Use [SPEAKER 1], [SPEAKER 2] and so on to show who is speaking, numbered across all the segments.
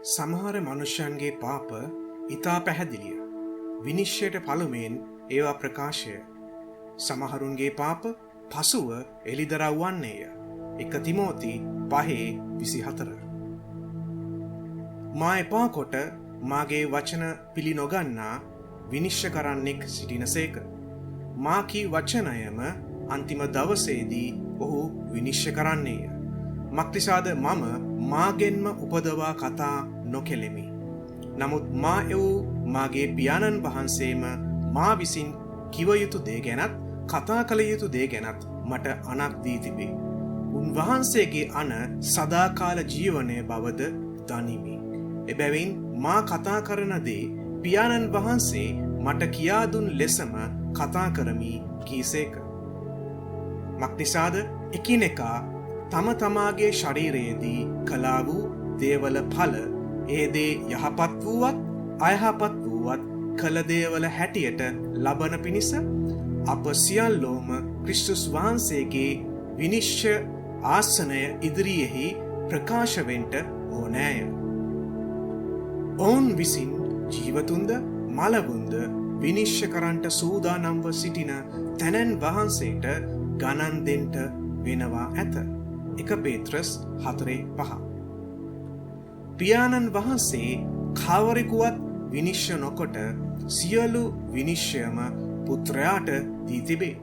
[SPEAKER 1] සමහර මනුෂ්‍යයන්ගේ පාප ඉතා පැහැදිලිය. විනිශ්චයට පළමුවෙන් ඒවා ප්‍රකාශය. සමහරුන්ගේ පාප පසුව එළිදරව් වන්නේය. 1 තිමෝති 5:24. මා එපා කොට මාගේ වචන පිළි නොගන්නා විනිශ්චය කරන්නෙක් සිටිනසේක. මා කී වචනයම අන්තිම දවසේදී ඔහු විනිශ්චය කරන්නේය. මක්නිසාද මම මාගෙන්ම උපදවා කතා නොකෙලෙමි. නමුත් මා එවූ මාගේ පියාණන් වහන්සේම මා විසින් කිව යුතු දේ ගැනත් කතා කළ යුතු දේ ගැනත් මට අනක් දී තිබේ. උන්වහන්සේගේ අන සදාකාල ජීවනය බවද දනිමි. එබැවින් මා කතා කරන දේ පියාණන් වහන්සේ මට කියා දුන් ලෙසම කතා කරමි කීසේක. මක්නිසාද එකිනෙකා තම තමාගේ ශරීරයේදී කළා වූ දේවල ඵල ඒ දේ යහපත් වූවත් අයහපත් වූවත් කළ දේවල හැටියට ලබන පිණිස අප සියල්ලෝම ක්‍රිස්තුස් වහන්සේගේ විනිශ්චය ආසනය ඉදිරියෙහි ප්‍රකාශ වෙන්ට ඕනෑය. ඔවුන් විසින් ජීවතුන්ද මළවුන්ද විනිශ්චය කරන්ට සූදානම්ව සිටින තැනැන් වහන්සේට ගණන් දෙන්ට වෙනවා ඇත. 1 පේත්‍රස් 4:5. පියාණන් වහන්සේ කවරෙකුවත් විනිශ්චය නොකොට සියලු විනිශ්චයම පුත්‍රයාට දී තිබේ.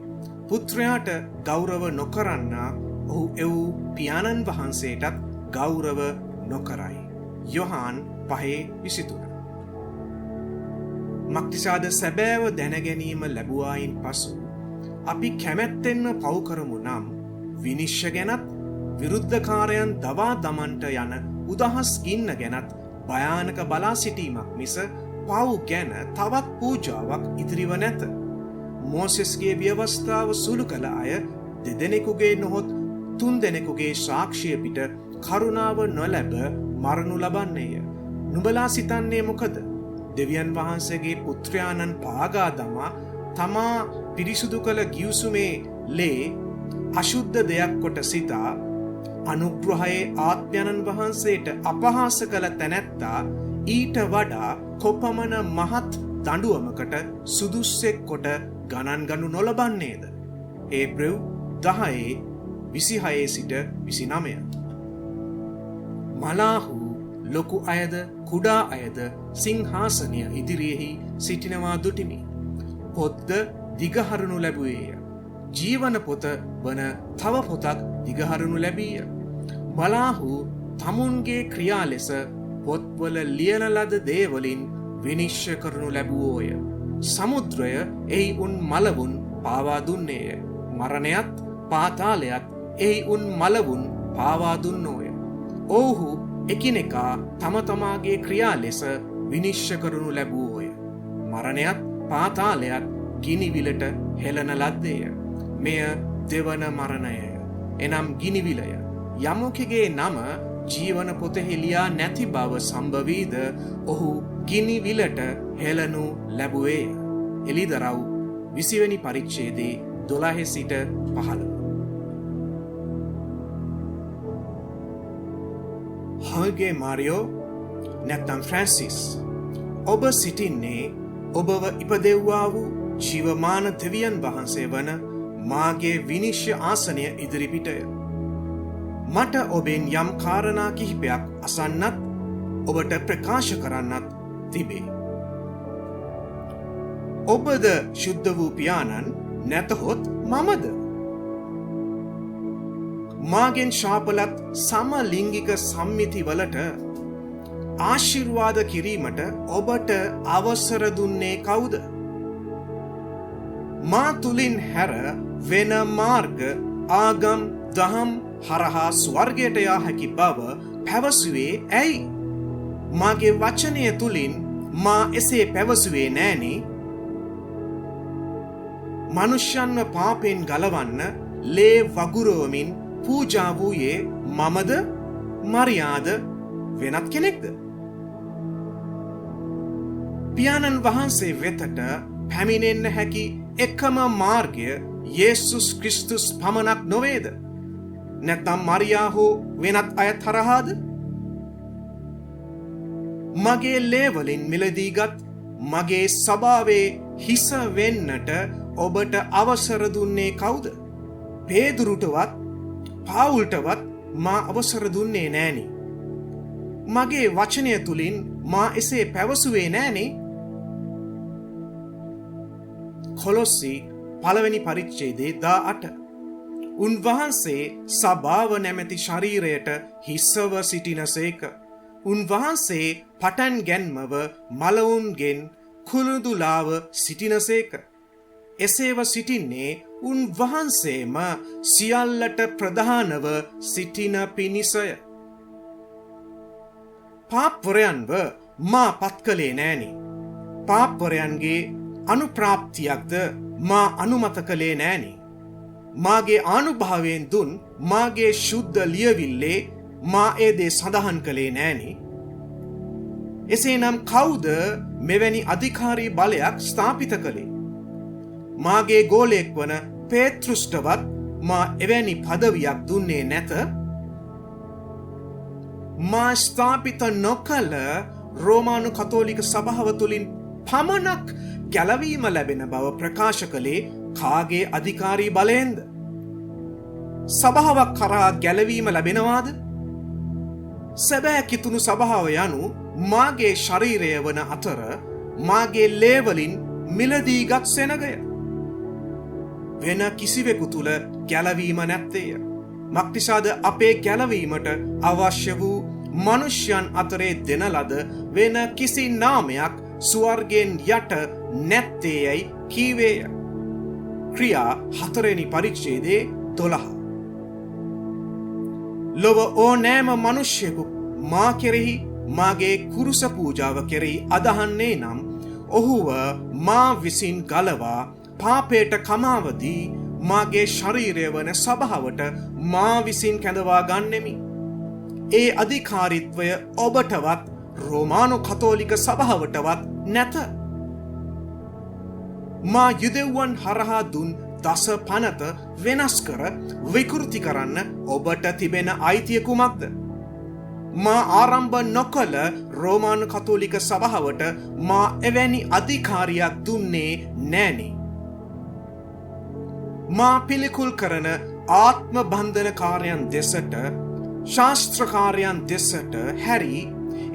[SPEAKER 1] පුත්‍රයාට ගෞරව නොකරන්නා ඔහු එවූ පියාණන් වහන්සේටත් ගෞරව නොකරයි. යොහාන් 5:23. මක්නිසාද සැබෑව දැනගැනීම ලැබුවායින් පසු අපි කැමැත්තෙන්ම පව් කරමු නම් විනිශ්චය ගැනත් විරුද්ධකාරයන් දවා දමන්ට යන උදහස් ගින්න ගැනත් භයානක බලා සිටීමක් මිස පව් ගැන තවත් පූජාවක් ඉදිරිව නැත. මෝසෙස්ගේ ව්‍යවස්ථාව සුළු කළ අය 2 දෙනෙකුගේ නොහොත් 3 දෙනෙකුගේ සාක්ෂිය පිට කරුණාව නොලැබ මරණු ලබන්නේය. නුඹලා සිතන්නේ මොකද? දෙවියන් වහන්සේගේ පුත්‍රයාණන් පාගා දමා තමා පිරිසුදු කළ ගිවිසුමේ ලේ අශුද්ධ දෙයක් කොට සිතා අනුග්‍රහයේ ආත්මයන්න් වහන්සේට අපහාස කළ තැනැත්තා ඊට වඩා කොපමණ මහත් දඬුවමකට සුදුස්සෙක් කොට ගණන් ගනු නොලබන්නේද? ඒබ්‍රෙව් 10:26 සිට 29. මලාහු ලොකු අයද කුඩා අයද සිංහාසනය ඉදිරියෙහි සිටිනවා දුටිමි. පොත්ද දිගහරනු ලැබුවේය. ජීවන පොත වන තව පොතක් දිගහරනු ලැබීය. මලාහු තමුන්ගේ ක්‍රියා ලෙස පොත්වල ලියන ලද දේවලින් විනිශ්චය කරනු ලැබුවෝය. සමුද්‍රය එහි උන් මළවුන් පාවා දුන්නේය. මරණයත් පාතාලයත් එහි උන් මළවුන් පාවා දුන්නෝය. ඔවුහු එකිනෙකා තම තමාගේ ක්‍රියා ලෙස විනිශ්චය කරනු ලැබුවෝය. මරණයත් පාතාලයත් ගිනිවිලට හෙළන ලද්දේය. මෙය දෙවන මරණයය. එනම් ගිනිවිලය. යමෙකුගේ නම ජීවන පොතෙහි ලියා නැති බව සම්භවීද ඔහු ගිනිවිලට හෙළනු ලැබුවේය. එළිදරව් 20 වෙනි පරිච්ඡේදයේ 12 සිට 15. හර්ගේ මාරියෝ නැත්නම් ෆ්‍රැන්සිස්, ඔබ සිටින්නේ ඔබව ඉපදෙව්වා වූ ජීවමාන දෙවියන් වහන්සේ වන මාගේ විනිශ්චය ආසනය ඉදිරිපිටය. මට ඔබෙන් යම් කාරණා කිහිපයක් අසන්නත් ඔබට ප්‍රකාශ කරන්නත් තිබේ. ඔබද ශුද්ධ වූ පියාණන් නැතහොත් මමද? මාගෙන් ශාපලත් සමලිංගික සම්මිතිවලට ආශිර්වාද කිරීමට ඔබට අවසර දුන්නේ කවුද? මා තුලින් හැර වෙන මාර්ග ආගම් දහම් හරහා ස්වර්ගයට යා හැකි බව පැවසුවේ ඇයි? මාගේ වචනය තුලින් මා එසේ පැවසුවේ නෑනේ. මනුෂ්‍යන්ව පාපෙන් ගලවන්න ලේ වගුරුවමින් පූජා වූයේ මමද මරියාද වෙනත් කෙනෙක්ද? පියාණන් වහන්සේ වෙතට පැමිණෙන්න හැකි එකම මාර්ගය යේසුස් ක්‍රිස්තුස් පමණක් නොවේද? නැත්නම් මරියා හෝ වෙනත් අයත් හරහාද? මගේ ලේවලින් මිලදීගත් මගේ සභාවේ හිස වෙන්නට ඔබට අවසර දුන්නේ කවුද? පේදුරුටවත් පාවුල්ටවත් මා අවසර දුන්නේ නෑනේ. මගේ වචනය තුලින් මා එසේ පැවසුවේ නෑනේ. කොලොස්සි පළවෙනි පරිච්ඡේදයේ 18. උන්වහන්සේ සභාව නැමැති ශරීරයට හිස්සව සිටිනසේක. උන්වහන්සේ පටන් ගැන්මව මලවුන්ගෙන් කුළුදුලාව සිටිනසේක. එසේව සිටින්නේ උන්වහන්සේම සියල්ලට ප්‍රධානව සිටින පිණිසය. පාප්වරයන්ව මා පත් කළේ නෑනේ. පාප්වරයන්ගේ අනුප්‍රාප්තියක්ද මා අනුමත කළේ නෑනේ. මාගේ ආනුභාවයෙන් දුන් මාගේ ශුද්ධ ලියවිල්ලේ මා ඒ දේ සඳහන් කළේ නෑනේ. එසේනම් කවුද මෙවැනි අධිකාරී බලයක් ස්ථාපිත කළේ? මාගේ ගෝලයෙක් වන පේත්‍රුස්ටවත් මා එවැනි පදවියක් දුන්නේ නැත. මා ස්ථාපිත නොකළ රෝමානු කතෝලික සභාව තුළින් පමණක් ගැලවීම ලැබෙන බව ප්‍රකාශ කළේ කාගේ අධිකාරී බලයෙන්ද? සභාවක් කරා ගැලවීම ලැබෙනවාද? සැබෑ කිතුුණු සභාව යනු මාගේ ශරීරය වන අතර මාගේ ලේවලින් මිලදීගත් සෙනගය. වෙන කිසිවෙකු තුළ ගැලවීම නැත්තේය. මක්නිසාද අපේ ගැලවීමට අවශ්‍ය වූ මනුෂ්‍යයන් අතරේ දෙන ලද වෙන කිසි නාමයක් ස්වර්ගයෙන් යට නැත්තේ යැයි කීවේය. ක්‍රියා 4 පරිච්ඡේදයේ 12. ලොව ඕනෑම මනුෂ්‍යයෙකු මා කෙරෙහි මාගේ කුරුස පූජාව කෙරෙහි අදහන්නේ නම් ඔහුව මා විසින් ගලවා පාපයට කමාවදී මාගේ ශරීරය වන සභාවට මා විසින් කැඳවා ගන්නෙමි. ඒ අධිකාරීත්වය ඔබටවත් රෝමානු කතෝලික සභාවටවත් නැත. මා යුදෙව්වන් හරහා දුන් දස පනත වෙනස් කර විකෘති කරන්න ඔබට තිබෙන අයිතිය කුමක්ද? මා ආරම්භ නොකළ රෝමානු කතෝලික සභාවට මා එවැනි අධිකාරියක් දුන්නේ නෑනේ. මා පිළිකුල් කරන ආත්ම බන්ධනකාරයන් දෙසට ශාස්ත්‍රකාරයන් දෙසට හැරි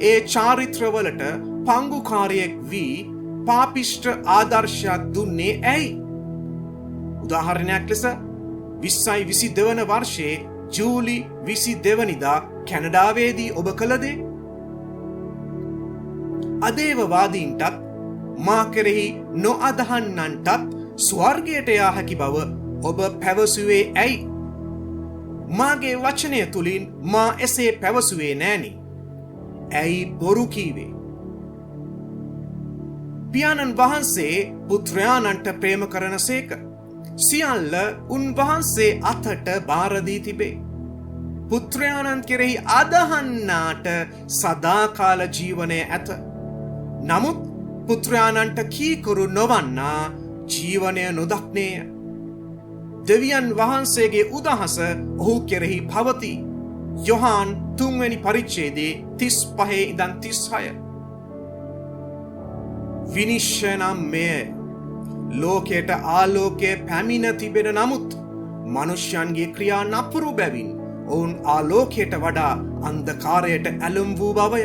[SPEAKER 1] ඒ චාරිත්‍රවලට පංගුකාරයෙක් වී පාපිෂ්ට ආදර්ශයක් දුන්නේ ඇයි? උදාහරණයක් ලෙස 2022 වන වර්ෂයේ ජූලි 22 වනිදා කැනඩාවේදී ඔබ කළ දේ. අදේවවාදීන්ටත් මා කෙරෙහි නොඅදහන්නන්ටත් ස්වර්ගයට යා හැකි බව ඔබ පැවසුවේ ඇයි? මාගේ වචනය තුලින් මා එසේ පැවසුවේ නෑනේ. ඇයි බොරු කීවේ? පියාණන් වහන්සේ පුත්‍රයාණන්ට ප්‍රේම කරනසේක. සියල්ල උන්වහන්සේ අතට බාර දී තිබේ. පුත්‍රයාණන් කෙරෙහි අදහන්නාට සදාකාල ජීවනය ඇත. නමුත් පුත්‍රයාණන්ට කීකරු නොවන්නා ජීවනය නොදක්නේය. දෙවියන් වහන්සේගේ උදහස ඔහු කෙරෙහි පවතී. යොහාන් 3 පරිච්ඡේදයේ 35 ඉඳන් 36. විනිශ්චය නම් මෙය. ලෝකයට ආලෝකය පැමිණ තිබෙන නමුත් මනුෂ්‍යයන්ගේ ක්‍රියා නපුරු බැවින් ඔවුන් ආලෝකයට වඩා අන්ධකාරයට ඇලුම් වූ බවය.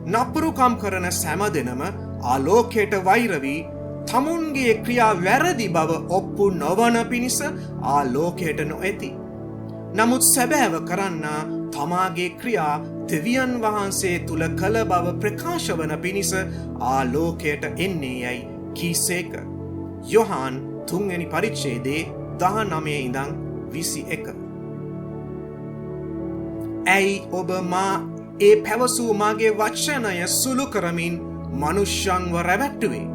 [SPEAKER 1] නපුරුකම් කරන සෑම දෙනම ආලෝකයට වෛර වී තමුන්ගේ ක්‍රියා වැරදි බව ඔප්පු නොවන පිණිස ආලෝකයට නොඇති. නමුත් සැබෑව කරන්නා තමාගේ ක්‍රියා දෙවියන් වහන්සේ තුල කළ බව ප්‍රකාශ වන පිණිස ආලෝකයට එන්නේ යයි කීසේක. යොහාන් 3 පරිච්ඡේදයේ 19 ඉඳන් 21. ඇයි ඔබ මා ඒ පැවසූ මාගේ වචනය සුළු කරමින් මනුෂ්‍යයන්ව රැවට්ටුවේ?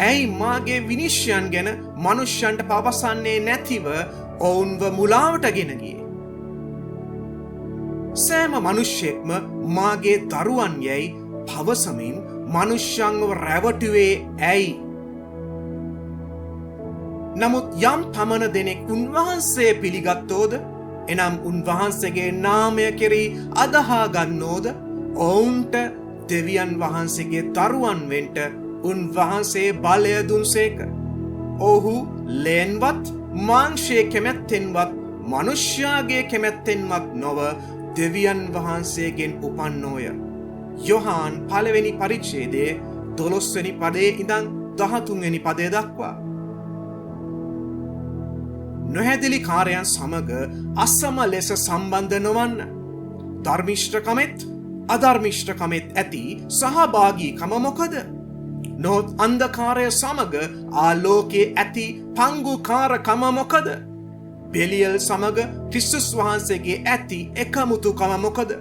[SPEAKER 1] ඇයි මාගේ විනිශ්චයන් ගැන මනුෂ්‍යයන්ට පවසන්නේ නැතිව ඔවුන්ව මුලාවට ගෙන ගියේ? සෑම මනුෂ්‍යෙක්ම මාගේ දරුවන් යැයි පවසමින් මනුෂ්‍යයන්ව රැවටුවේ ඇයි? නමුත් යම් පමණ දෙනෙක් උන්වහන්සේ පිළිගත්තෝද, එනම් උන්වහන්සේගේ නාමය කෙරෙහි අදහා ගන්නෝද, ඔවුන්ට දෙවියන් වහන්සේගේ දරුවන් වෙන්ට උන්වහන්සේ බලය දුන්සේක. ඔහු ලේන්වත් මාංශයේ කැමැත්තෙන්වත් මනුෂ්‍යයාගේ කැමැත්තෙන්වත් නොව දෙවියන් වහන්සේගෙන් උපන්නෝය. යොහාන් 1 පරිච්ඡේදයේ 12 වෙනි පදයේ ඉඳන් 13 වෙනි පදය දක්වා. නොහැදිලි කාර්යයන් සමග අසම ලෙස සම්බන්ධ නොවන්න. ධර්මිෂ්ඨකමෙත් අධර්මිෂ්ඨකමෙත් ඇති සහභාගීකම මොකද? නොත් අන්ධකාරය සමග ආලෝකයේ ඇති පංගුකාරකම මොකද? බෙලියල් සමග ක්‍රිස්තුස් වහන්සේගේ ඇති එකමුතුකම මොකද?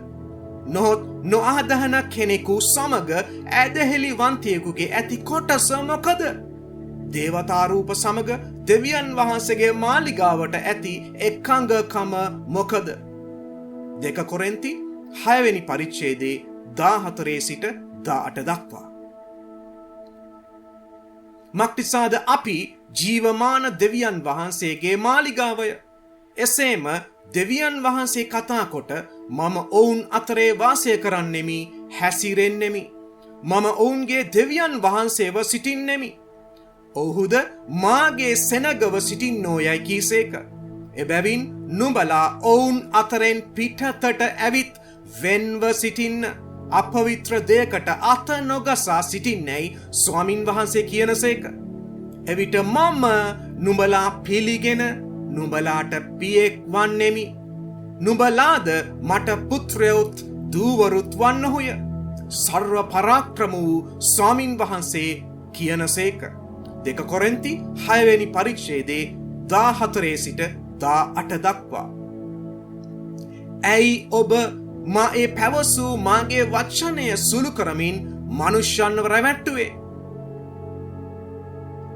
[SPEAKER 1] නොත් නොඅදහන කෙනෙකු සමග ඇදහිලිවන්තයෙකුගේ ඇති කොටස මොකද? දේවතා රූප සමග දෙවියන් වහන්සේගේ මාලිගාවට ඇති එකඟකම මොකද? 2 කොරින්ති 6 වෙනි පරිච්ඡේදයේ 14 සිට 18 දක්වා. මක්නිසාද අපි ජීවමාන දෙවියන් වහන්සේගේ මාලිගාවය. එසේම දෙවියන් වහන්සේ කතා කොට මම ඔවුන් අතරේ වාසය කරන්නෙමි, හැසිරෙන්නෙමි. මම ඔවුන්ගේ දෙවියන් වහන්සේව සිටින්නෙමි. ඔහුද මාගේ සෙනගව සිටින්නෝ යයි කීසේක. එබැවින් නුඹලා ඔවුන් අතරෙන් පිටතට ඇවිත් වෙන්ව සිටින්න. අපවිත්‍ර දෙයකට අත නොගසා සිටින්නැයි ස්වාමින් වහන්සේ කියනසේක. එවිට මම නුඹලා පිළිගෙන නුඹලාට පියෙක් වන්නෙමි. නුඹලාද මට පුත්‍රයොත් දූවරුත් වන්නහුය. සර්ව පරාක්‍රම වූ ස්වාමින් වහන්සේ කියනසේක. 2 කොරින්ති 6 වෙනි පරිච්ඡේදයේ 14 සිට 18 දක්වා. ඇයි ඔබ මා ඒ පැවසූ මාගේ වචනය සුළු කරමින් මනුෂ්‍යයන්ව රැවට්ටුවේ?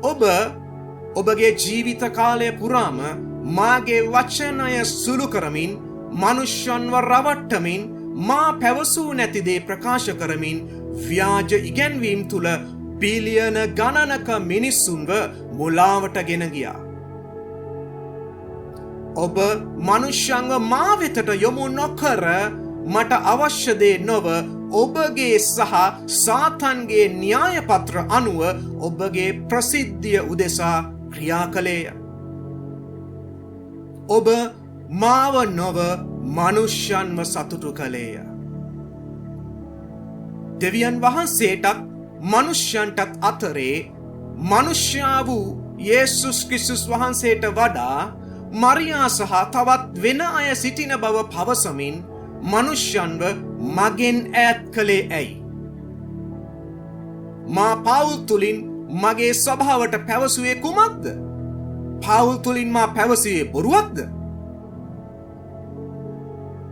[SPEAKER 1] ඔබ ඔබගේ ජීවිත කාලය පුරාම මාගේ වචනය සුළු කරමින් මනුෂ්‍යයන්ව රවට්ටමින් මා පැවසූ නැති දේ ප්‍රකාශ කරමින් ව්‍යාජ ඉගැන්වීම් තුල බිලියන ගණනක මිනිස්සුන්ව මුලාවට ගෙන ගියා. ඔබ මනුෂ්‍යයන්ව මා වෙතට යොමු නොකර මට අවශ්‍ය දේ නොව ඔබගේ සහ සාතන්ගේ න්‍යාය පත්‍ර අනුව ඔබගේ ප්‍රසිද්ධිය උදෙසා ක්‍රියා කළේය. ඔබ මාව නොව මනුෂ්‍යයන්ව සතුටු කළේය. දෙවියන් වහන්සේටත් මනුෂ්‍යයන්ටත් අතරේ මනුෂ්‍යා වූ යේසුස් ක්‍රිස්තුස් වහන්සේට වඩා මරියා සහ තවත් වෙන අය සිටින බව පවසමින් මනුෂ්‍යයන්ව මගෙන් ඈත් කළේ ඇයි? මා පවුල් තුලින් මගේ ස්වභාවට පැවසුවේ කුමක්ද? පවුල් තුලින් මා පැවසුවේ බොරුවක්ද?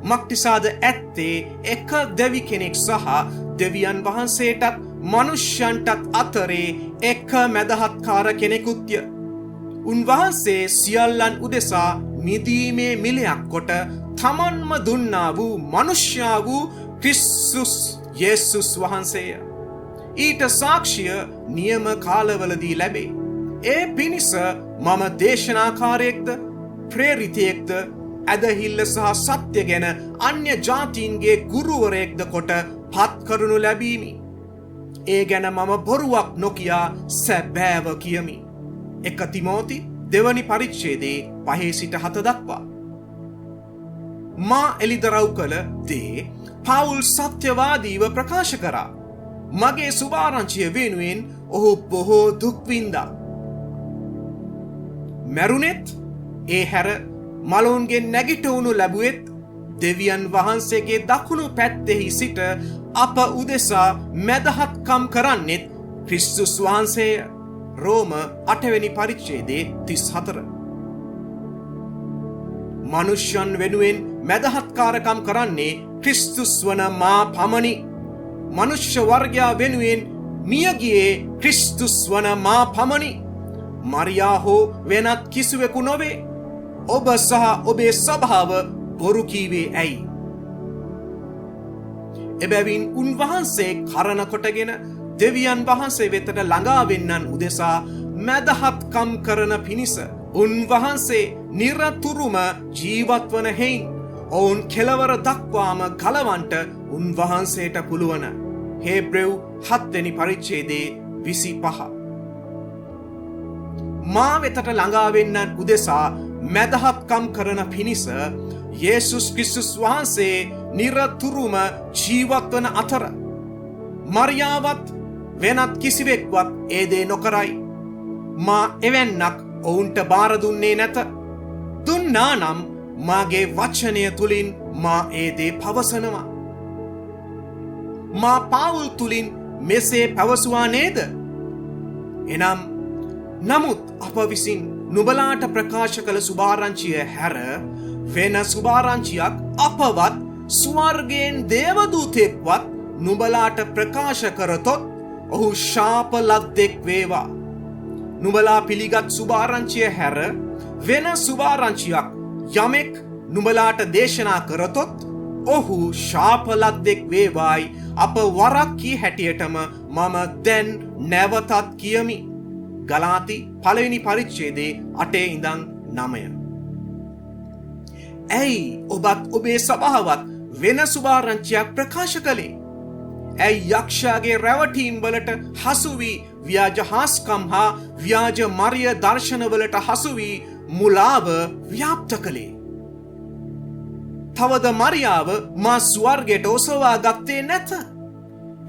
[SPEAKER 1] මක්නිසාද ඇත්තේ එක දෙවි කෙනෙක් සහ දෙවියන් වහන්සේටත් මනුෂ්‍යයන්ටත් අතරේ එක මැදහත්කාර කෙනෙකුත්ය. උන්වහන්සේ සියල්ලන් උදෙසා මිදීමේ මිලයක් කොට තමන්ම දුන්නා වූ මනුෂ්‍යා වූ ක්‍රිස්තුස් යේසුස් වහන්සේය. ඊට සාක්ෂිය නියම කාලවලදී ලැබේ. ඒ පිණිස මම දේශනාකාරයෙක්ද ප්‍රේරිතයෙක්ද ඇදහිල්ල සහ සත්‍ය ගැන අන්‍ය ජාතීන්ගේ ගුරුවරයෙක්ද කොට පත් කරනු ලැබීමි. ඒ ගැන මම බොරුවක් නොකියා සැබෑව කියමි. 1 තිමෝති 2 පරිච්ඡේදයේ 5 සිට 7 දක්වා. මා එලිදරව් කළ දේ පවුල් සත්‍යවාදීව ප්‍රකාශ කරා. මගේ සුභාරංචිය වෙනුවෙන් ඔහු බොහෝ දුක් විඳා. මැරුණෙත් ඒ හැර මලවුන්ගෙන් නැගිටවුණු ලැබුවෙත් දෙවියන් වහන්සේගේ දකුණු පැත්තෙහි සිට අප උදෙසා මැදහත්කම් කරන්නෙත් ක්‍රිස්තුස් වහන්සේය. රෝම 8 වෙනි පරිච්ඡේදයේ 34. මනුෂ්‍යයන් වෙනුවෙන් මැදහත්කාරකම් කරන්නේ ක්‍රිස්තුස් වන මා පමණි. මනුෂ්‍ය වර්ගයා වෙනුවෙන් මියගියේ ක්‍රිස්තුස් වන මා පමණි. මරියා හෝ වෙනත් කිසිවෙකු නොවේ. ඔබ සහ ඔබේ ස්වභාව බොරු කීවේ ඇයි? එබැවින් උන්වහන්සේ කරන කොටගෙන දෙවියන් වහන්සේ වෙතට ළඟා වෙන්නන් උදෙසා මැදහත්කම් කරන පිණිස උන්වහන්සේ නිරතුරුම ජීවත් වන හේයින් ඔවුන් කෙලවර දක්වාම ගලවන්ට උන්වහන්සේට පුළුවන. හේබ්‍රෙව් 7 වෙනි පරිච්ඡේදයේ 25. මා වෙතට ළඟා වෙන්නන් උදෙසා මැදහත්කම් කරන පිණිස යේසුස් ක්‍රිස්තුස් වහන්සේ නිරතුරුම ජීවත් වන අතර මරියාවත් වෙනත් කිසිවෙක්වත් ඒ දේ නොකරයි. මා එවැන්නක් ඔවුන්ට බාර දුන්නේ නැත. දුන්නා නම් මාගේ වචනය තුලින් මා ඒ දේ පවසනවා. මා පාවුල් තුලින් මෙසේ පැවසුවා නේද? එනම් නමුත් අප විසින් නුඹලාට ප්‍රකාශ කළ සුභාරංචිය හැර වෙන සුභාරංචියක් අපවත් ස්වර්ගයෙන් දේවදූතෙක්වත් නුඹලාට ප්‍රකාශ කරතොත් ඔහු ශාප ලද්දෙක් වේවා. නුඹලා පිළිගත් සුභාරංචිය හැර වෙන සුභාරංචියක් යමෙක් නුඹලාට දේශනා කරතොත් ඔහු ශාප ලද්දෙක් වේවායි අප වරක් කී හැටියටම මම දැන් නැවතත් කියමි. ගලාති 1 වෙනි පරිච්ඡේදයේ 8 ඉඳන් 9. ඇයි ඔබත් ඔබේ සභාවත් වෙන සුභාරංචියක් ප්‍රකාශ කළේ? ඇයි යක්ෂයාගේ රැවටීම් වලට හසු වී ව්‍යාජ හාස්කම් හා ව්‍යාජ මරිය දර්ශනවලට හසු වී මුලාව ව්‍යාප්ත කළේ? තවද මරියාව මා ස්වර්ගයට ඔසවා ගත්තේ නැත.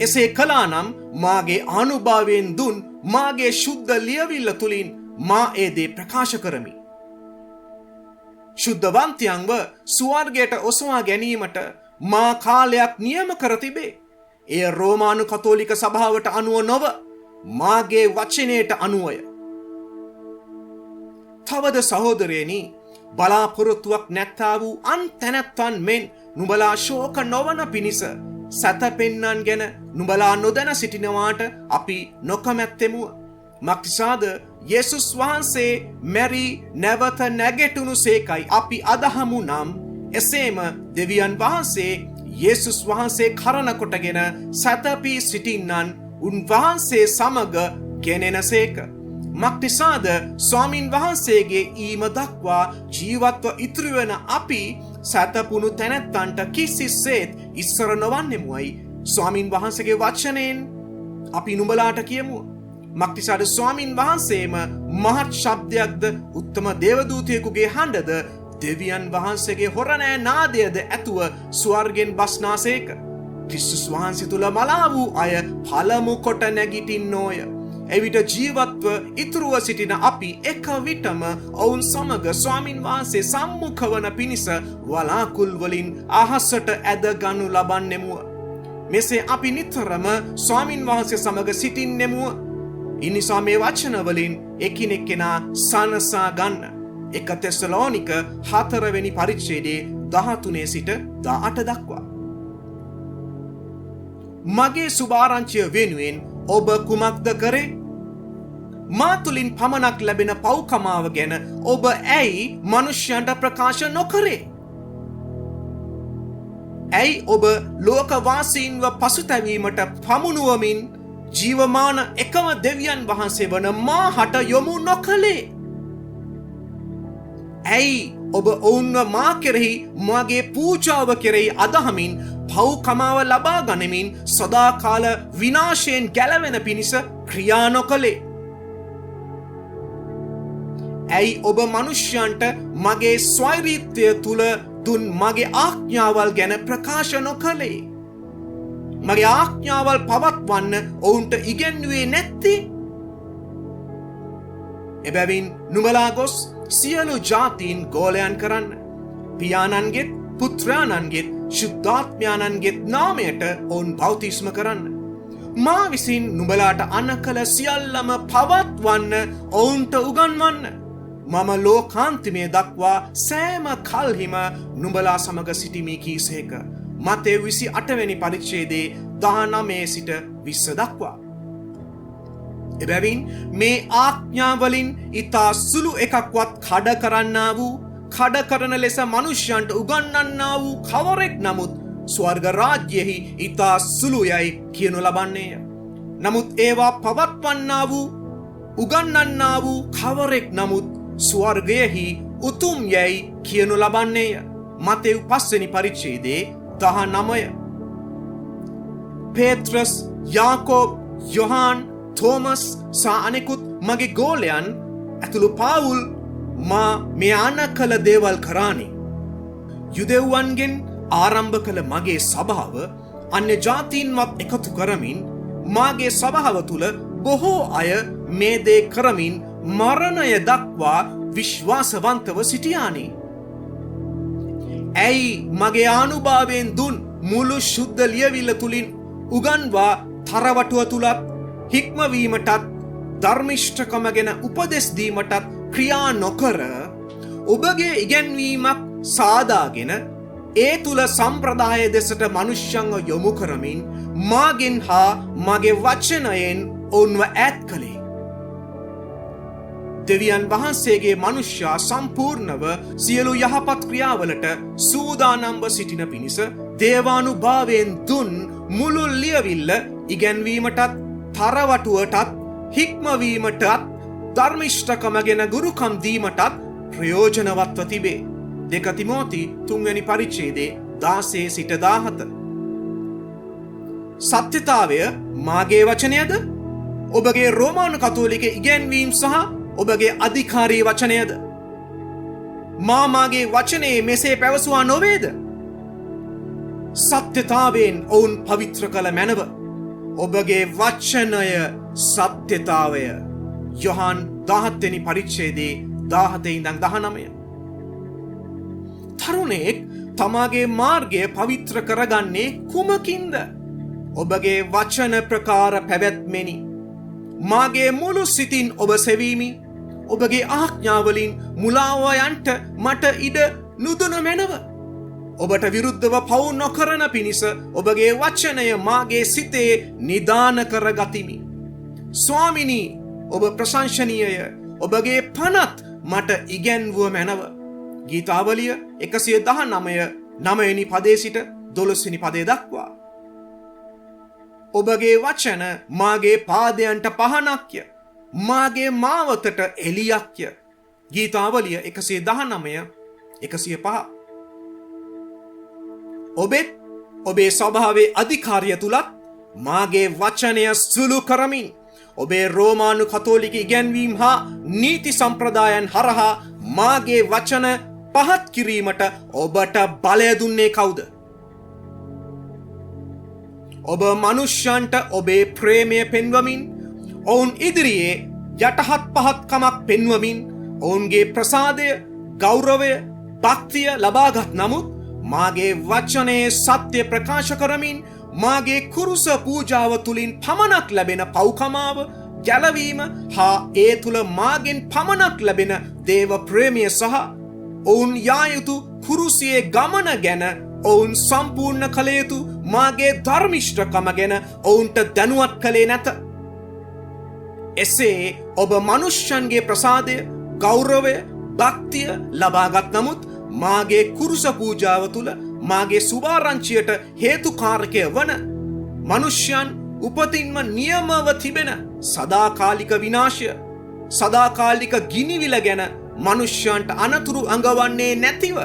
[SPEAKER 1] එසේ කළා නම් මාගේ අනුභවයෙන් දුන් මාගේ ශුද්ධ ලියවිල්ල තුලින් මා ඒ දේ ප්‍රකාශ කරමි. ශුද්ධවන්තයන්ව ස්වර්ගයට ඔසවා ගැනීමට මා කාලයක් නියම කර තිබේ. එය රෝමානු කතෝලික සභාවට අනුව නොව මාගේ වචනයට අනුවය. තවද සහෝදරයනි, බලාපොරොත්තුවක් නැත්තා වූ අන් තැනැත්තන් මෙන් නුඹලා ශෝක නොවන පිණිස සැතපෙන්නන් ගැන නුඹලා නොදැන සිටිනවාට අපි නොකමැත්තෙමු. මක්නිසාද යේසුස් වහන්සේ මැරි නැවත නැගෙටුණු සේකයි අපි අදහමු නම්, එසේම දෙවියන් වහන්සේ යේසුස් වහන්සේ කරන කොටගෙන සැතපී සිටින්නන් උන්වහන්සේ සමග ගෙනෙන සේක. මක්නිසාද ස්වාමින් වහන්සේගේ ඊම දක්වා ජීවත්ව ඉතුරු වෙන අපි සැතපුණු තැනැත්තන්ට කිසිසේත් ඉස්සර නොවන්නෙමුයි ස්වාමින් වහන්සේගේ වචනයෙන් අපි නුඹලාට කියමු. මක්නිසාද ස්වාමින් වහන්සේම මහත් ශබ්දයක්ද උත්තම දේවදූතයෙකුගේ හඬද දෙවියන් වහන්සේගේ හොරණෑ නාදයද ඇතුව ස්වර්ගෙන් බස්නාසේක. ක්‍රිස්තුස් වහන්සේ තුල මලා වූ අය පළමු කොට නැගිටින්නෝය. එවිට ජීවත්ව ඉතුරුව සිටින අපි එක විටම ඔවුන් සමග ස්වාමින් වහන්සේ සම්මුඛ වන පිණිස වලාකුල් වලින් අහසට ඇද ගනු ලබන්නෙමුව. මෙසේ අපි නිතරම ස්වාමින් වහන්සේ සමග සිටින්නෙමුව. ඉනිසා මේ වචන වලින් එකිනෙක කෙනා සනසා ගන්න. 1 තෙසලෝනික 4 වෙනි පරිච්ඡේදයේ 13 සිට 18 දක්වා. මගේ සුභාරංචිය වෙනුවෙන් ඔබ කුමක්ද කරේ? මා තුලින් පමණක් ලැබෙන පව්කමාව ගැන ඔබ ඇයි මනුෂ්‍යයන්ට ප්‍රකාශ නොකරේ? ඇයි ඔබ ලෝකවාසීන්ව පසුතැවීමට පමුණුවමින් ජීවමාන එකම දෙවියන් වහන්සේ වන මාහට යොමු නොකළේ? ඇයි ඔබ ඔවුන්ව මා කෙරෙහි මාගේ පූජාව කෙරෙහි අදහමින් පව්කමාව ලබා ගනිමින් සදාකාල විනාශයෙන් ගැලවෙන පිණිස ක්‍රියා නොකළේ? ඇයි ඔබ මනුෂ්‍යයන්ට මගේ ස්වෛරීත්වය තුල දුන් මගේ ආඥාවල් ගැන ප්‍රකාශ නොකළේ? මගේ ආඥාවල් පවත්වන්න ඔවුන්ට ඉගැන්වුවේ නැත්තේ? එබැවින් නුඹලා ගොස් සියලු ජාතීන් ගෝලයන් කරන්න. පියාණන්ගෙත් පුත්‍රයාණන්ගෙත් ශුද්ධාත්මයාණන්ගෙත් නාමයට ඔවුන් බෞතිස්ම කරන්න. මා විසින් නුඹලාට අන කළ සියල්ලම පවත්වන්න ඔවුන්ට උගන්වන්න. මම ලෝකාන්තිමය දක්වා සෑම කල්හිම නුඹලා සමග සිටිමි කීසේක. මතෙව් 28 වෙනි පරිච්ඡේදයේ 19 සිට 20 දක්වා. එබැවින් මේ ආඥාවලින් ඊතා සුළු එකක්වත් කඩ කරන්නා වූ, කඩ කරන ලෙස මනුෂ්‍යයන්ට උගන්වන්නා වූ කවරෙක් නමුත් ස්වර්ග රාජ්‍යෙහි ඊතා සුළුයයි කියනු ලබන්නේය. නමුත් ඒවා පවත්වන්නා වූ, උගන්වන්නා වූ කවරෙක් නමුත් ස්වර්ගයෙහි උතුම් යයි කියනු ලබන්නේය. මතෙව් 5 වෙනි පරිච්ඡේදයේ 19. පේත්‍රස්, යාකෝබ්, යොහාන්, තෝමස් සහ අනෙකුත් මගේ ගෝලයන් ඇතුළු පාවුල් මා මේ ආන කළ දේවල් කරානි. යුදෙව්වන්ගෙන් ආරම්භ කළ මගේ සභාව අන්‍ය ජාතීන්වත් එකතු කරමින් මාගේ සභාව තුළ බොහෝ අය මේ දේ කරමින් මරණය දක්වා විශ්වාසවන්තව සිටියානි. ඇයි මගේ ආනුභාවයෙන් දුන් මුළු ශුද්ධ ලියවිල්ල තුලින් උගන්වා තරවටුව තුලත් හික්මවීමටත් ධර්මිෂ්ඨකම ගැන උපදෙස් දීමටත් ක්‍රියා නොකර ඔබගේ ඉගැන්වීමක් සාදාගෙන ඒ තුල සම්ප්‍රදාය දෙසට මනුෂ්‍යංග යොමු කරමින් මාගෙන් හා මගේ වචනයෙන් ඔවුන්ව ඈත් කළේ. දෙවියන් වහන්සේගේ මනුෂ්‍යයා සම්පූර්ණව සියලු යහපත් ක්‍රියාවලට සූදානම්ව සිටින පිණිස දේවානුභාවයෙන් දුන් මුළු ලියවිල්ල ඉගැන්වීමටත් තරවටුවටත් හික්මවීමටත් ධර්මිෂ්ඨකම ගැන ගුරුකම් දීමටත් ප්‍රයෝජනවත්ව තිබේ. 2 තිමෝති 3 වෙනි පරිච්ඡේදයේ 16 සිට 17. සත්‍යතාවය මාගේ වචනයද? ඔබගේ රෝමානු කතෝලික ඉගැන්වීම් සහ ඔබගේ අධිකාරී වචනයද? මාගේ වචනේ මෙසේ පැවසුවා නොවේද? සත්‍යතාවයෙන් ඔවුන් පවිත්‍ර කළ මැනව. ඔබගේ වචනය සත්‍යතාවය. යොහාන් 17 වෙනි පරිච්ඡේදයේ 17 ඉඳන් 19. තරුණෙක් තමාගේ මාර්ගය පවිත්‍ර කරගන්නේ කුමකින්ද? ඔබගේ වචන ප්‍රකාර පැවැත්මෙනි. මාගේ මුළු සිතින් ඔබ සෙවීමි. ඔබගේ ආඥාවලින් මුලාව යන්ට මට ඉඩ නුදුන මැනව. ඔබට විරුද්ධව පව් නොකරන පිණිස ඔබගේ වචනය මාගේ සිතේ නිදාන කරගතිමි. ස්වාමිනී, ඔබ ප්‍රශංසනීයය. ඔබගේ පනත් මට ඉගැන්වුව මැනව. ගීතාවලිය 119 9 වෙනි පදේ සිට 12 වෙනි පදේ දක්වා. ඔබගේ වචන මාගේ පාදයන්ට පහනක්ය, මාගේ මාවතට එළියක්ය. ගීතාවලිය 119 105. ඔබෙත් ඔබේ ස්වභාවයේ අධිකාරිය තුලත් මාගේ වචනය සුළු කරමින් ඔබේ රෝමානු කතෝලික ඉගැන්වීම් හා නීති සම්ප්‍රදායන් හරහා මාගේ වචන පහත් කිරීමට ඔබට බලය දුන්නේ කවුද? ඔබ මනුෂ්‍යයන්ට ඔබේ ප්‍රේමය පෙන්වමින්, ඔවුන් ඉදිරියේ යටහත් පහත්කමක් පෙන්වමින් ඔවුන්ගේ ප්‍රසාදය, ගෞරවය, භක්තිය ලබාගත් නමුත් මාගේ වචනයේ සත්‍ය ප්‍රකාශ කරමින් මාගේ කුරුස පූජාව තුලින් පමණක් ලැබෙන පෞකමාව ගැලවීම හා ඒ තුල මාගෙන් පමණක් ලැබෙන දේව ප්‍රේමය සහ ඔවුන් යා යුතු කුරුසියේ ගමන ගැන ඔවුන් සම්පූර්ණ කළ යුතු මාගේ ධර්මිෂ්ඨකම ගැන ඔවුන්ට දැනුවත් කළේ නැත. එසේ ඔබ මනුෂ්‍යයන්ගේ ප්‍රසාදය, ගෞරවය, භක්තිය ලබාගත් නමුත් මාගේ කුරුස පූජාව තුල මාගේ සුභාරංචියට හේතුකාරකය වන මනුෂ්‍යයන් උපතින්ම නියමව තිබෙන සදාකාලික විනාශය, සදාකාලික ගිනිවිල ගැන මනුෂ්‍යයන්ට අනතුරු අඟවන්නේ නැතිව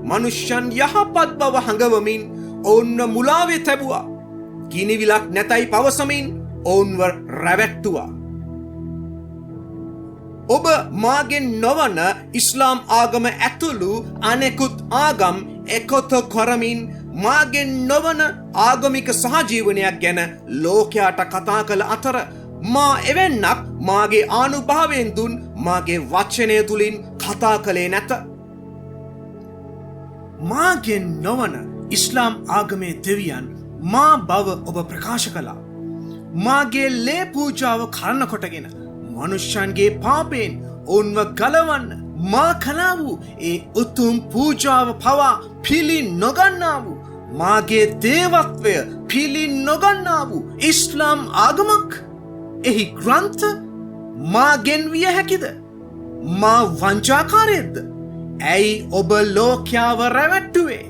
[SPEAKER 1] මනුෂ්‍යයන් යහපත් බව හඟවමින් ඔවුන්ව මුලාවේ තැබුවා. ගිනිවිලක් නැතයි පවසමින් ඔවුන්ව රැවැට්ටුවා. ඔබ මාගෙන් නොවන ඉස්ලාම් ආගම ඇතුළු අනෙකුත් ආගම් එකතු කරමින් මාගෙන් නොවන ආගමික සහජීවනයක් ගැන ලෝකයාට කතා කළ අතර මා එවැන්නක් මාගේ ආනුභාවයෙන් දුන් මාගේ වචනය තුලින් කතා කළේ නැත. මාගෙන් නොවන ඉස්ලාම් ආගමේ දෙවියන් මා බව ඔබ ප්‍රකාශ කළා. මාගේ ලේ පූජාව කරන කොටගෙන මනුෂ්‍යයන්ගේ පාපයෙන් ඔවුන්ව ගලවන්න මා කළා වූ ඒ උතුම් පූජාව පවා පිළි නොගන්නා වූ, මාගේ දේවත්වය පිළි නොගන්නා වූ ඉස්ලාම් ආගමක්, එහි ග්‍රන්ථ මාගෙන් විය හැකිද? මා වංචාකාරයෙක්ද? ඇයි ඔබ ලෝකයාව රැවැට්ටුවේ?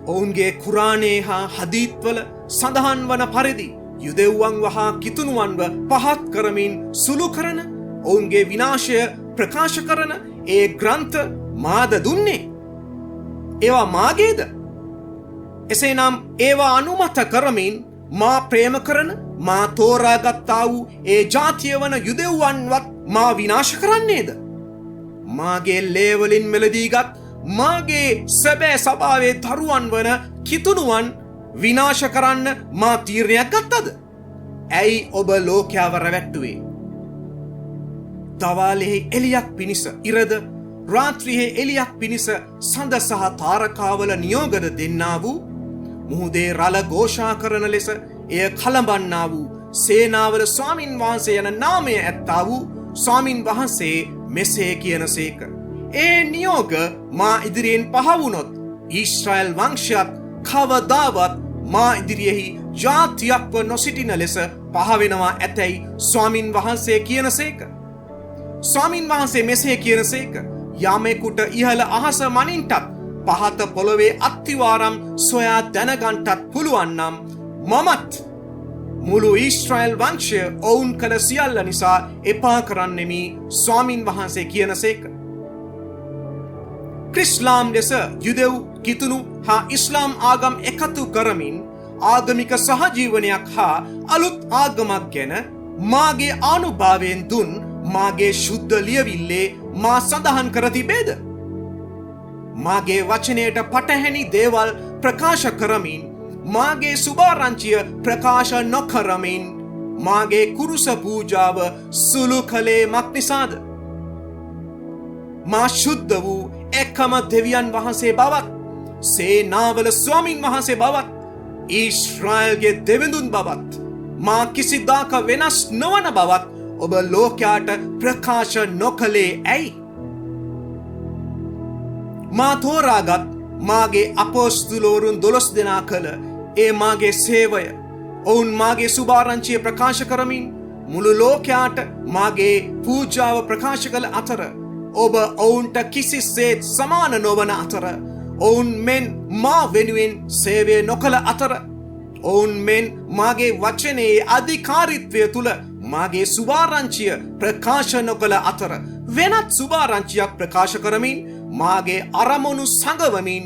[SPEAKER 1] ඔවුන්ගේ කුරානයේ හා හදීත්වල සඳහන් වන පරිදි යුදෙව්වන්ව හා කිතුනුවන්ව පහත් කරමින් සුළු කරන, ඔවුන්ගේ විනාශය ප්‍රකාශ කරන ඒ ග්‍රන්ථ මාද දුන්නේ. ඒවා මාගේද? එසේනම් ඒවා අනුමත කරමින් මා ප්‍රේම කරන මා තෝරාගත්තා වූ ඒ ජාතිය වන යුදෙව්වන්වත් මා විනාශ කරන්නේද? මාගේ ලේවලින් මෙලදීගත් මාගේ සැබෑ සභාවේ තරුවන් වන කිතුණුවන් විනාශ කරන්න මා තීරණයක් ගත්තද? ඇයි ඔබ ලෝකයාව රැවැට්ටුවේ? දවාලෙහි එලියක් පිණිස ඉරද, රාත්‍රියේ එලියක් පිණිස සඳ සහ තාරකාවල නියෝගද දෙන්නා වූ, මුහුදේ රළ ഘോഷා කරන ලෙස එය කලඹන්නා වූ සේනාවල ස්වාමින් වහන්සේ යන නාමය ඇත්තා වූ ස්වාමින් වහන්සේ මෙසේ කියනසේක. ඒ නියෝග මා ඉදිරියෙන් පහ වුණොත් ඊශ්‍රායල් වංශයත් කවදාවත් මා ඉදිරියෙහි ජාතියක්ව නොසිටින ලෙස පහවෙනවා ඇතැයි ස්වාමින් වහන්සේ කියනසේක. ස්වාමින් වහන්සේ මෙසේ කියනසේක. යමෙකුට ඉහළ අහස මනින්ටත් පහත පොළොවේ අත්තිවාරම් සොයා දැනගන්ටත් පුළුවන් නම් මමත් මුළු ඊශ්‍රායල් වංශය ඔවුන් කළ සියල්ල නිසා එපා කරන්නෙමි ස්වාමින් වහන්සේ කියනසේක. ක්‍රිස්ලාම් ලෙස යුදෙව් කිතුණු හා ඉස්ලාම් ආගම් එකතු කරමින් ආගමික සහජීවනයක් හා අලුත් ආගමක් ගැන මාගේ ආනුභාවයෙන් දුන් මාගේ ශුද්ධ ලියවිල්ලේ මා සඳහන් කර තිබේද? මාගේ වචනයට පටහැනි දේවල් ප්‍රකාශ කරමින් මාගේ සුභාරංචිය ප්‍රකාශ නොකරමින් මාගේ කුරුස පූජාව සුළු කළේ මක් නිසාද? මා ශුද්ධ වූ එකම දෙවියන් වහන්සේ බවත්, සේනාවල ස්වාමින් වහන්සේ බවත්, ඊශ්‍රායල්ගේ දෙවිඳුන් බවත්, මා කිසිදාක වෙනස් නොවන බවත් ඔබ ලෝකයාට ප්‍රකාශ නොකළේ ඇයි? මා තෝරාගත් මාගේ අපොස්තුලවරුන් 12 දෙනා කළ ඒ මාගේ සේවය, ඔවුන් මාගේ සුභාරංචිය ප්‍රකාශ කරමින් මුළු ලෝකයාට මාගේ පූජාව ප්‍රකාශ කළ අතර, ඔබ ඔවුන්ට කිසිසේත් සමාන නොවන අතර, ඔවුන් මෙන් මා වෙනුවෙන් සේවය නොකළ අතර, ඔවුන් මෙන් මාගේ වචනයේ අධිකාරීත්වය තුළ මාගේ සුභාරංචිය ප්‍රකාශ නොකළ අතර, වෙනත් සුභාරංචියක් ප්‍රකාශ කරමින් මාගේ අරමුණු සංගවමින්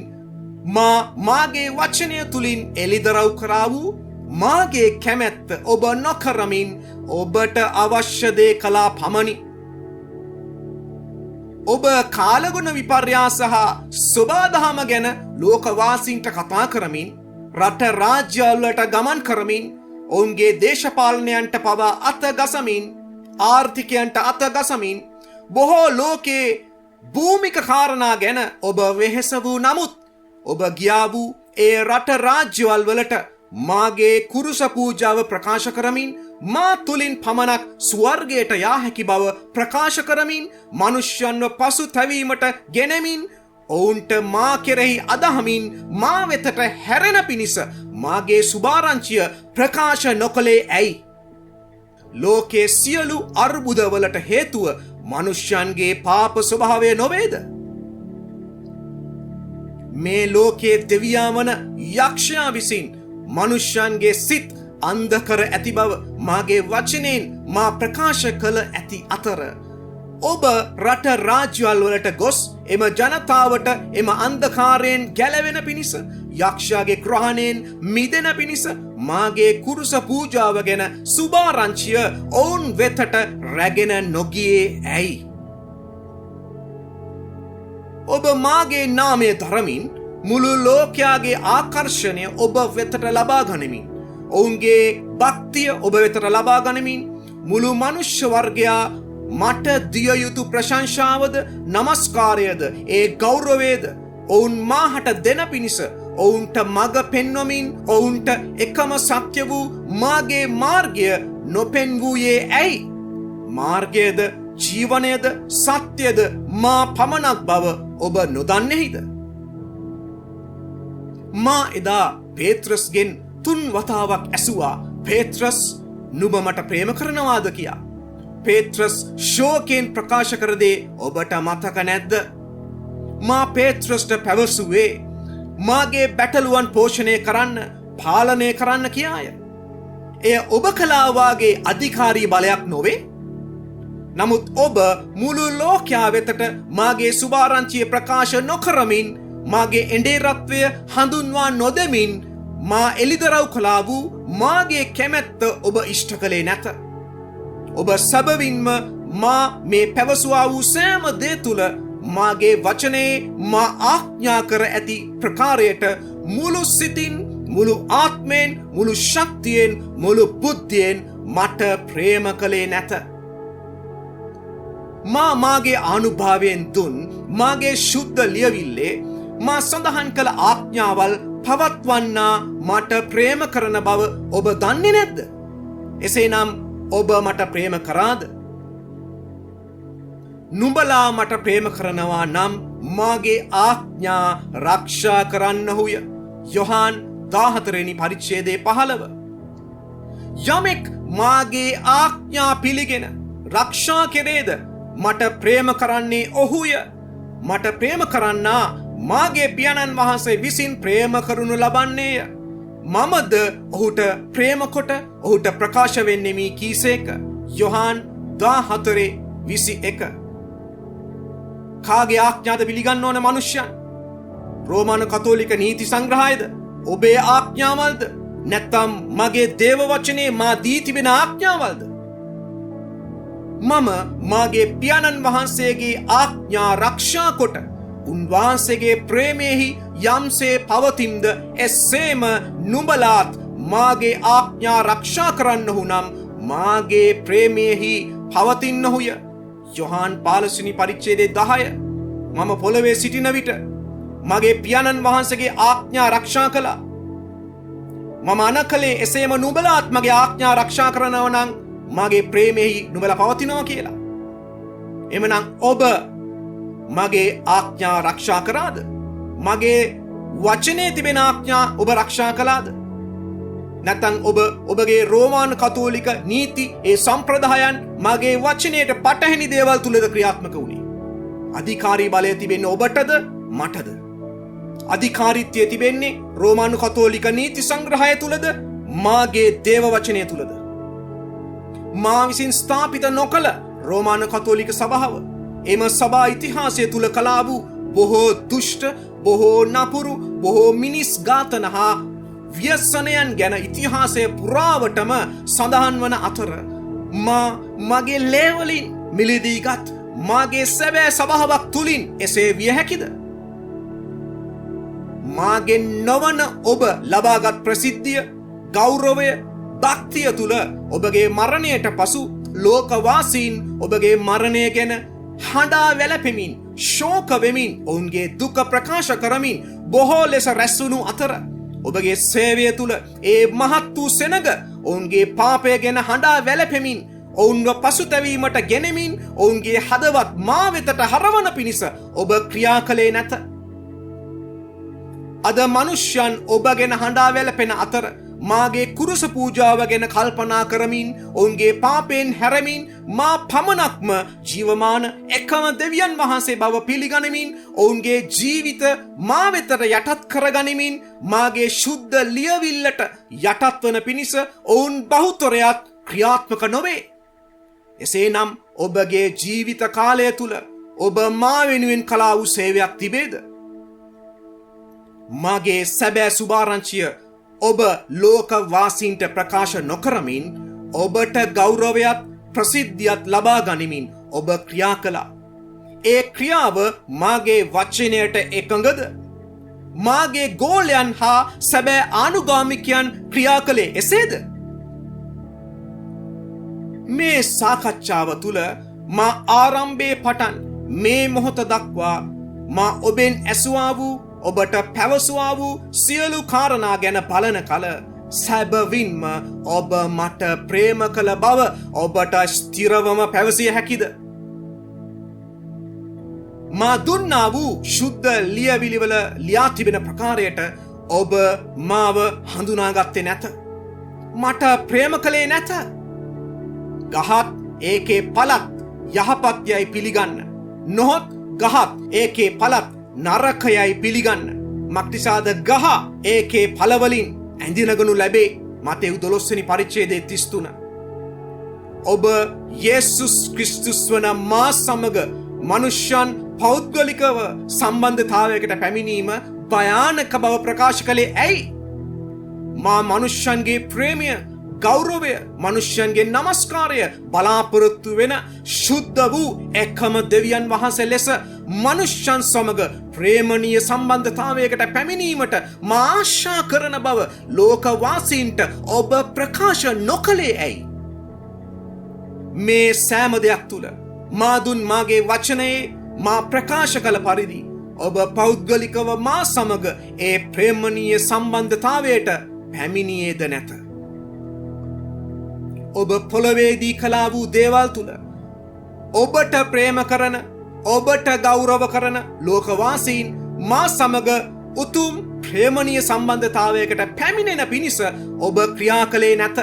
[SPEAKER 1] මාගේ වචනය තුළින් එළිදරව් කරා වූ මාගේ කැමැත්ත ඔබ නොකරමින් ඔබට අවශ්‍ය දේ කළා පමණි. ඔබ කාලගුණ විපර්යාස හා සොබාදහම ගැන ලෝකවාසීන්ට කතා කරමින්, රට රාජ්‍යවලට ගමන් කරමින්, ඔවුන්ගේ දේශපාලනයන්ට පවා අත ගසමින්, ආර්ථිකයන්ට අත ගසමින්, බොහෝ ලෝකයේ භූමික කාරණා ගැන ඔබ වෙහෙස වූ නමුත් ඔබ ගියා වූ ඒ රට රාජ්‍යවල් වලට මාගේ කුරුස පූජාව ප්‍රකාශ කරමින්, මා තුලින් පමණක් ස්වර්ගයට යා හැකි බව ප්‍රකාශ කරමින්, මනුෂ්‍යයන්ව පසුතැවීමට ගෙනෙමින්, ඔවුන්ට මා කෙරෙහි අදහමින් මා වෙතට හැරෙන පිණිස මාගේ සුභාරංචිය ප්‍රකාශ නොකළේ ඇයි? ලෝකයේ සියලු අර්බුදවලට හේතුව මනුෂ්‍යයන්ගේ පාප ස්වභාවය නොවේද? මේ ලෝකයේ දෙවියා වන යක්ෂයා විසින් මනුෂ්‍යයන්ගේ සිත් අන්ධ කර ඇති බව මාගේ වචනයෙන් මා ප්‍රකාශ කළ ඇති අතර, ඔබ රට රාජ්‍යවල් වලට ගොස් එම ජනතාවට එම අන්ධකාරයෙන් ගැලවෙන පිණිස, යක්ෂයාගේ ග්‍රහණයෙන් මිදෙන පිණිස මාගේ කුරුස පූජාව ගැන සුභාරංචිය ඔවුන් වෙතට රැගෙන නොගියේ ඇයි? ඔබ මාගේ නාමය දරමින් මුළු ලෝකයාගේ ආකර්ෂණය ඔබ වෙතට ලබා ගනිමින්, ඔවුන්ගේ භක්තිය ඔබ වෙතට ලබා ගනිමින්, මුළු මනුෂ්‍ය වර්ගයා මට දිය යුතු ප්‍රශංසාවද, නමස්කාරයද, ඒ ගෞරවයද ඔවුන් මාහට දෙන පිණිස ඔවුන්ට මඟ පෙන්වමින්, ඔවුන්ට එකම සත්‍ය වූ මාගේ මාර්ගය නොපෙන්වූයේ ඇයි? මාර්ගයද, ජීවනයද, සත්‍යද මා පමණක් බව ඔබ නොදන්නේහිද? මා එදා පේත්‍රස්ගෙන් 3 වතාවක් ඇසුවා, පේත්‍රස් නුඹ මට ප්‍රේම කරනවාද කියා. පේත්‍රස් ශෝකයෙන් ප්‍රකාශ කර දේ ඔබට මතක නැද්ද? මා පේත්‍රස්ට පැවසුවේ මාගේ බැටළුවන් පෝෂණය කරන්න, පාලනය කරන්න කියාය. එය ඔබ කළා වාගේ අධිකාරී බලයක් නොවේ. නමුත් ඔබ මුළු ලෝකයා වෙතට මාගේ සුභාරංචිය ප්‍රකාශ නොකරමින් මාගේ එඬේරත්වය හඳුන්වා නොදෙමින් මා එළිදරව් කළා වූ මාගේ කැමැත්ත ඔබ ඉෂ්ට කළේ නැත. ඔබ සැබවින්ම මා මේ පැවසුවා වූ සෑම දේ තුළ මාගේ වචනේ මා ආඥා කර ඇති ප්‍රකාරයට මුළු සිතින්, මුළු ආත්මයෙන්, මුළු ශක්තියෙන්, මුළු බුද්ධියෙන් මට ප්‍රේම කළේ නැත. මාගේ ආනුභාවයෙන් දුන් මාගේ ශුද්ධ ලියවිල්ලේ මා සඳහන් කළ ආඥාවල් පවත්වන්නා මට ප්‍රේම කරන බව ඔබ දන්නේ නැද්ද? එසේනම් ඔබ මට ප්‍රේම කරාද? නුඹලා මට ප්‍රේම කරනවා නම් මාගේ ආඥා රක්ෂා කරන්නහුය. යොහාන් 14 වෙනි පරිච්ඡේදයේ 15. යමෙක් මාගේ ආඥා පිළිගෙන රක්ෂා කෙරේද මට ප්‍රේම කරන්නේ ඔහුය. මට ප්‍රේම කරන්නා මාගේ පියාණන් වහන්සේ විසින් ප්‍රේම කරනු ලබන්නේය. මමද ඔහුට ප්‍රේම කොට ඔහුට ප්‍රකාශ වෙන්නෙමි කීසේක. යොහාන් 14:21. කාගේ ආඥාද පිළිගන්න ඕන මනුෂ්‍යයන්? රෝමානු කතෝලික නීති සංග්‍රහයද? ඔබේ ආඥාවල්ද? නැත්නම් මගේ දේව වචනේ මා දී තිබෙන ආඥාවල්ද? මම මාගේ පියාණන් වහන්සේගේ ආඥා රක්ෂා කොට උන්වහන්සේගේ ප්‍රේමයෙහි යම්සේ පවතිම්ද එසේම නුඹලාත් මාගේ ආඥා රක්ෂා කරන්නහු නම් මාගේ ප්‍රේමයෙහි පවතින්නහුය. යොහාන් 15 වෙනි පරිච්ඡේදයේ 10. මම පොළවේ සිටින විට මගේ පියාණන් වහන්සේගේ ආඥා රක්ෂා කළා. මම අනකලේ එසේම නුඹලාත් මගේ ආඥා රක්ෂා කරනවා නම් මගේ ප්‍රේමයෙහි නුඹලා පවතිනවා කියලා. එමනම් ඔබ මගේ ආඥා රක්ෂා කරාද? මගේ වචනේ තිබෙන ආඥා ඔබ රක්ෂා කළාද? නැත්නම් ඔබ ඔබගේ රෝමානු කතෝලික නීති ඒ සම්ප්‍රදායන් මගේ වචනයට පටහැනි දේවල් තුලද ක්‍රියාත්මක වුණේ? අධිකාරී බලය තිබෙන්නේ ඔබටද මටද? අධිකාරීත්වය තිබෙන්නේ රෝමානු කතෝලික නීති සංග්‍රහය තුලද මාගේ දේව වචනය තුලද? මා විසින් ස්ථාපිත නොකළ රෝමානු කතෝලික සභාව එම සභා ඉතිහාසය තුල කළා වූ බොහෝ දුෂ්ට, බොහෝ නපුරු, බොහෝ මිනිස් ඝාතන හා ව්‍යසනයන් ගැන ඉතිහාසය පුරාවටම සඳහන් වන අතර මගේ ලේවලින් මිලදීගත් මාගේ සැබෑ සභාවක් තුලින් එසේ විය හැකිද? මාගේ නොවන ඔබ ලබාගත් ප්‍රසිද්ධිය, ගෞරවය, භක්තිය තුල ඔබගේ මරණයට පසු ලෝකවාසීන් ඔබගේ මරණය ගැන හඬා වැළපෙමින්, ශෝක වෙමින්, ඔවුන්ගේ දුක ප්‍රකාශ කරමින් බොහෝ ලෙස රැස්වුණු අතර ඔබගේ සේවය තුල ඒ මහත් වූ සෙනග ඔවුන්ගේ පාපය ගැන හඬා වැළපෙමින්, ඔවුන්ව පසුතැවීමට ගෙනෙමින්, ඔවුන්ගේ හදවත් මා වෙතට හරවන පිණිස ඔබ ක්‍රියා කළේ නැත. අද මනුෂ්‍යයන් ඔබ ගැන හඬා වැළපෙන අතර මාගේ කුරුස පූජාව ගැන කල්පනා කරමින්, ඔවුන්ගේ පාපයෙන් හැරමින්, මා පමණක්ම ජීවමාන එකම දෙවියන් වහන්සේ බව පිළිගනිමින්, ඔවුන්ගේ ජීවිත මා වෙතට යටත් කරගනිමින්, මාගේ ශුද්ධ ලියවිල්ලට යටත් වන පිණිස ඔවුන් බහුතරයක් ක්‍රියාත්මක නොවේ. එසේනම් ඔබගේ ජීවිත කාලය තුල ඔබ මා වෙනුවෙන් කළා වූ සේවයක් තිබේද? මාගේ සැබෑ සුභාරංචිය ඔබ ලෝකවාසීන්ට ප්‍රකාශ නොකරමින්, ඔබට ගෞරවයත් ප්‍රසිද්ධියත් ලබා ගනිමින් ඔබ ක්‍රියා කළා. ඒ ක්‍රියාව මාගේ වචනයට එකඟද? මාගේ ගෝලයන් හා සැබෑ ආනුගාමිකයන් ක්‍රියා කළේ එසේද? මේ සාකච්ඡාව තුළ මා ආරම්භයේ පටන් මේ මොහොත දක්වා මා ඔබෙන් ඇසුවා වූ, ඔබට පැවසුවා වූ සියලු කාරණා ගැන බලන කල සැබවින්ම ඔබ මට ප්‍රේම කළ බව ඔබට ස්ථිරවම පැවසිය හැකිද? මා දුන්නා වූ ශුද්ධ ලියවිලිවල ලියා තිබෙන ප්‍රකාරයට ඔබ මාව හඳුනාගත්තේ නැත. මට ප්‍රේම කළේ නැත. ගහත් ඒකේ පළත් යහපත් යයි පිළිගන්න. නොහොත් ගහත් ඒකේ පළත් නරකයයි පිළිගන්න. මක්නිසාද ගහ ඒකේ ඵලවලින් ඇඳිනගනු ලැබේ. මතෙව් 12 වෙනි පරිච්ඡේදයේ 33. ඔබ යේසුස් ක්‍රිස්තුස් වන මා සමග මනුෂ්‍යයන් පෞද්ගලිකව සම්බන්ධතාවයකට පැමිණීම භයානක බව ප්‍රකාශ කළේ ඇයි? මා මනුෂ්‍යන්ගේ ප්‍රේමය, ගෞරවය, මනුෂ්‍යන්ගේ නමස්කාරය බලාපොරොත්තු වෙන ශුද්ධ වූ එකම දෙවියන් වහන්සේ ලෙස මනුෂ්‍යන් සමග ප්‍රේමණීය සම්බන්ධතාවයකට පැමිණීමට මා ආශා කරන බව ලෝකවාසීන්ට ඔබ ප්‍රකාශ නොකළේ ඇයි? මේ සෑම දෙයක් තුළ මා දුන් මාගේ වචනයේ මා ප්‍රකාශ කළ පරිදි ඔබ පෞද්ගලිකව මා සමග ඒ ප්‍රේමණීය සම්බන්ධතාවයට පැමිණියේද නැත? ඔබ පොළොවේදී කළා වූ දේවල් තුළ ඔබට ප්‍රේම කරන, ඔබට ගෞරව කරන ලෝකවාසීන් මා සමග උතුම් ප්‍රේමණීය සම්බන්ධතාවයකට පැමිණෙන පිණිස ඔබ ක්‍රියා කළේ නැත.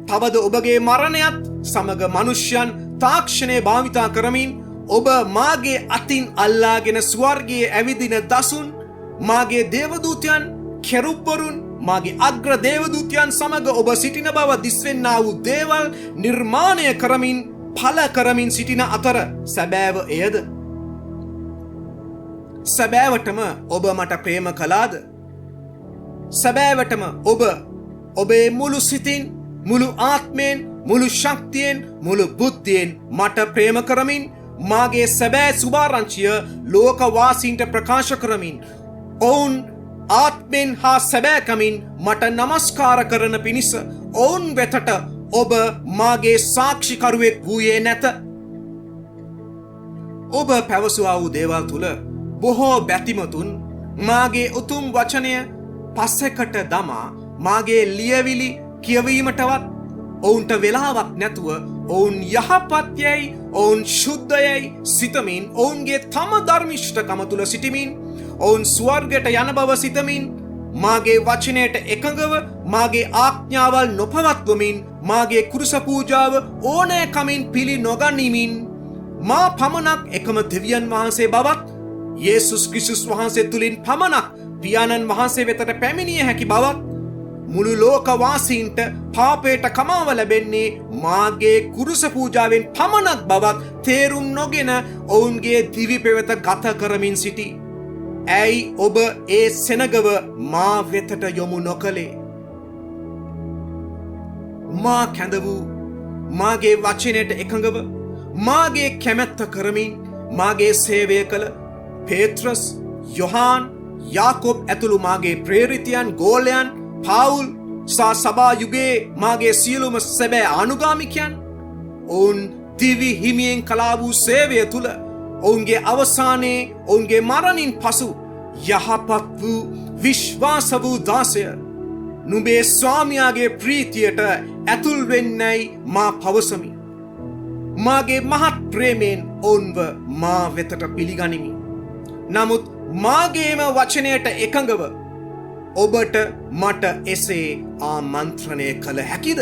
[SPEAKER 1] තවද ඔබගේ මරණයත් සමග මනුෂ්‍යයන් තාක්ෂණය භාවිතා කරමින් ඔබ මාගේ අතින් අල්ලාගෙන ස්වර්ගයේ ඇවිදින දසුන්, මාගේ දේවදූතයන්, කෙරුබ්වරුන්, මාගේ අග්‍ර දේවදූතයන් සමග ඔබ සිටින බව දිස්වෙන්නා වූ දේවල් නිර්මාණය කරමින් පල කරමින් සිටින අතර සැබෑව එයද? සැබෑවටම ඔබ මට ප්‍රේම කළාද? සැබෑවටම ඔබ ඔබේ මුළු සිතින්, මුළු ආත්මයෙන්, මුළු ශක්තියෙන්, මුළු බුද්ධියෙන් මට ප්‍රේම කරමින් මාගේ සැබෑ සුභාරංචිය ලෝකවාසීන්ට ප්‍රකාශ කරමින් ඔවුන් ආත්මෙන් හා සැබෑකමින් මට නමස්කාර කරන පිණිස ඔවුන් වෙතට ඔබ මාගේ සාක්ෂිකරුවෙක් වූයේ නැත. ඔබ පැවසුවා වූ දේවල් තුළ බොහෝ බැතිමතුන් මාගේ උතුම් වචනය පස්සෙකට දමා මාගේ ලියවිලි කියවීමටවත් ඔවුන්ට වෙලාවක් නැතුව ඔවුන් යහපත් යැයි, ඔවුන් ශුද්ධ යැයි සිතමින්, ඔවුන්ගේ තම ධර්මිෂ්ඨකම තුළ සිටිමින්, ඔවුන් ස්වර්ගයට යන බව සිතමින්, මාගේ වචනයට එකඟව මාගේ ආඥාවල් නොපවත්වමින්, මාගේ කුරුස පූජාව ඕනෑකමින් පිළි නොගනිමින්, මා පමණක් එකම දෙවියන් වහන්සේ බවත්, යේසුස් ක්‍රිස්තුස් වහන්සේ තුළින් පමණක් පියාණන් වහන්සේ වෙතට පැමිණිය හැකි බවත්, මුළු ලෝකවාසීන්ට පාපයට කමාව ලැබෙන්නේ මාගේ කුරුස පූජාවෙන් පමණක් බවත් තේරුම් නොගෙන ඔවුන්ගේ දිවි පෙවෙත ගත කරමින් සිටි. ඇයි ඔබ ඒ සෙනගව මා වෙතට යොමු නොකළේ? මා කැඳ වූ මාගේ වචනයට එකඟව මාගේ කැමැත්ත කරමින් මාගේ සේවය කළ පේත්‍රස්, යොහාන්, යාකොබ් ඇතුළු මාගේ ප්‍රේරිතයන්, ගෝලයන්, පාවුල් සභා යුගයේ මාගේ සියලුම සැබෑ අනුගාමිකයන් ඔවුන් දිවි හිමියෙන් කළා වූ සේවය තුළ ඔවුන්ගේ අවසානයේ ඔවුන්ගේ මරණින් පසු යහපත් වූ විශ්වාස වූ දාසය නුඹේ ස්වාමියාගේ ප්‍රීතියට ඇතුල් වෙන්නයි මා පවසමි. මාගේ මහත් ප්‍රේමයෙන් ඔවුන්ව මා වෙතට පිළිගනිමි. නමුත් මාගේම වචනයට එකඟව ඔබට මට එසේ ආමන්ත්‍රණය කළ හැකිද?